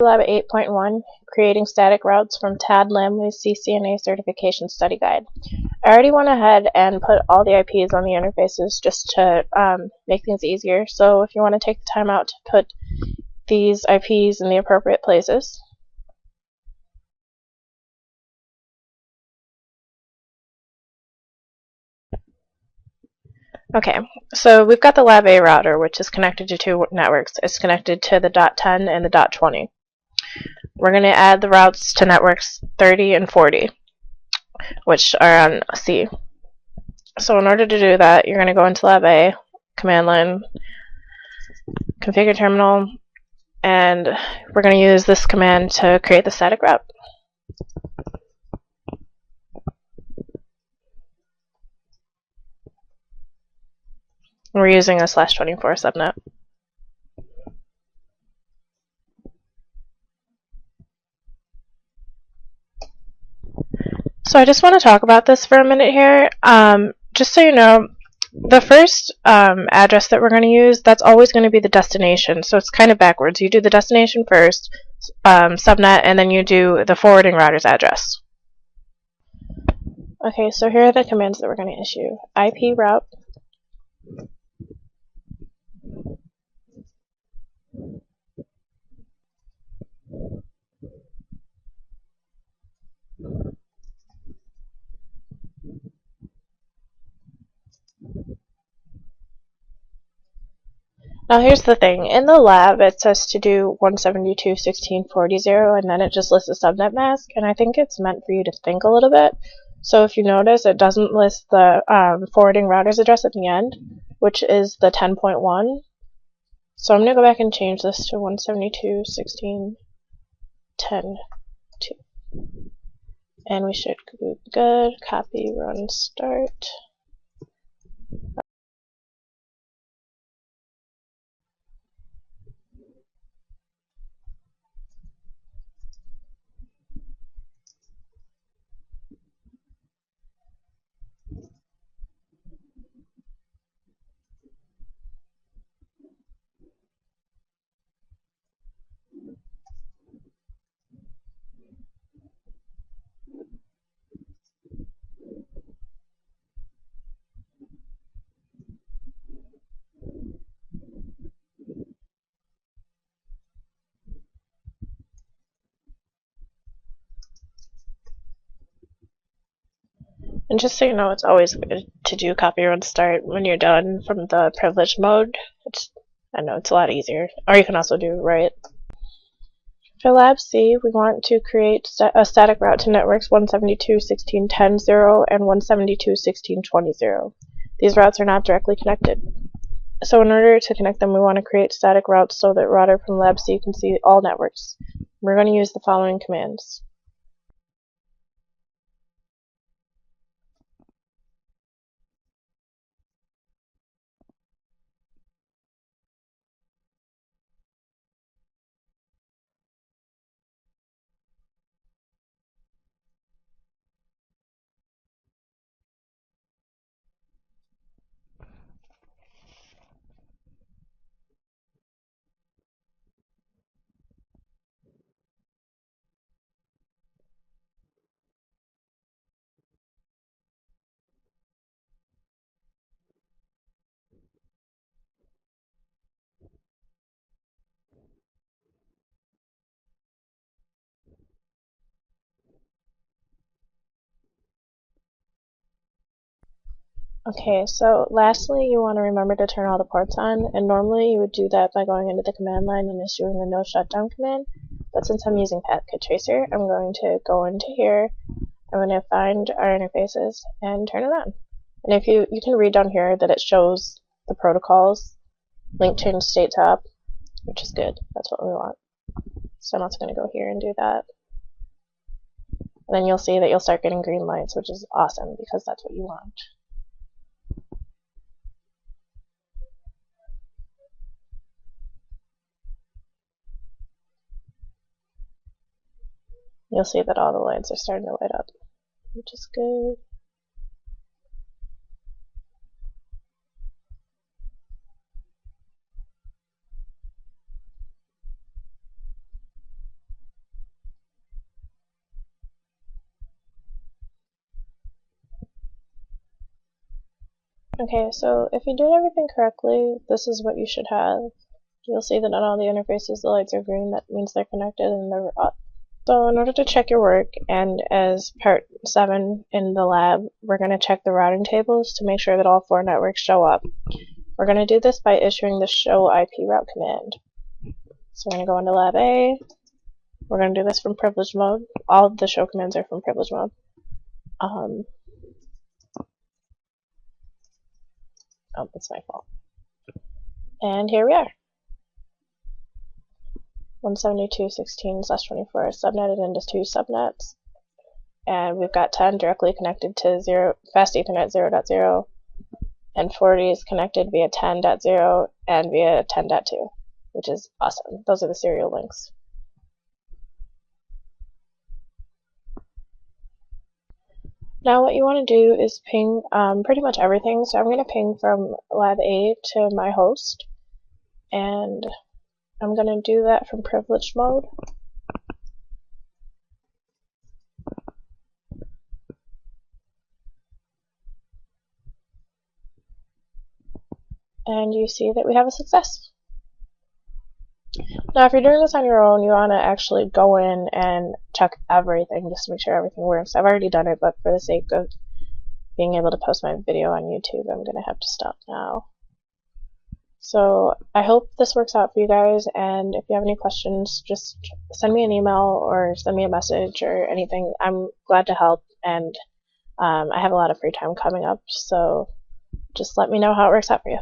Lab 8.1, Creating Static Routes from Tad Lamley's CCNA Certification Study Guide. I already went ahead and put all the IPs on the interfaces just to make things easier, so if you want to take the time out to put these IPs in the appropriate places. Okay, so we've got the Lab A router, which is connected to two networks. It's connected to the .10 and the .20. We're going to add the routes to networks 30 and 40, which are on C. So in order to do that, you're going to go into Lab A, command line, configure terminal, and we're going to use this command to create the static route. We're using a /24 subnet. So I just want to talk about this for a minute here. Just so you know, the first address that we're going to use, that's always going to be the destination. So it's kind of backwards. You do the destination first, subnet, and then you do the forwarding router's address. Okay, so here are the commands that we're going to issue. IP route. Now here's the thing, in the lab it says to do 172.16.40 and then it just lists a subnet mask, and I think it's meant for you to think a little bit. So if you notice, it doesn't list the forwarding router's address at the end, which is the 10.1. So I'm going to go back and change this to 172.16.10.2. And we should be good. Copy, run, start. And just so you know, it's always good to do copy, run, start when you're done from the privileged mode. I know it's a lot easier. Or you can also do write. For Lab C, we want to create a static route to networks 172.16.10.0 and 172.16.20. These routes are not directly connected. So in order to connect them, we want to create static routes so that router from Lab C can see all networks. We're going to use the following commands. Okay, so lastly, you want to remember to turn all the ports on, and normally you would do that by going into the command line and issuing the no shutdown command, but since I'm using Packet Tracer, I'm going to go into here, I'm going to find our interfaces and turn it on. And if you can read down here that it shows the protocols, link change state to up, which is good, that's what we want. So I'm also going to go here and do that. And then you'll see that you'll start getting green lights, which is awesome because that's what you want. You'll see that all the lights are starting to light up, which is good. Okay, so if you did everything correctly, this is what you should have. You'll see that on all the interfaces the lights are green, that means they're connected and they're up. So in order to check your work, and as part 7 in the lab, we're going to check the routing tables to make sure that all 4 networks show up. We're going to do this by issuing the show IP route command. So we're going to go into lab A. We're going to do this from privilege mode. All of the show commands are from privilege mode. Oh, that's my fault. And here we are. 172.16/24 subnetted into 2 subnets. And we've got 10 directly connected to fast Ethernet 0.0, and 40 is connected via 10.0 and via 10.2, which is awesome. Those are the serial links. Now what you want to do is ping pretty much everything. So I'm going to ping from lab A to my host, and I'm going to do that from privileged mode. And you see that we have a success. Now if you're doing this on your own, you want to actually go in and check everything just to make sure everything works. I've already done it, but for the sake of being able to post my video on YouTube, I'm going to have to stop now. So I hope this works out for you guys, and if you have any questions, just send me an email or send me a message or anything. I'm glad to help, and I have a lot of free time coming up, so just let me know how it works out for you.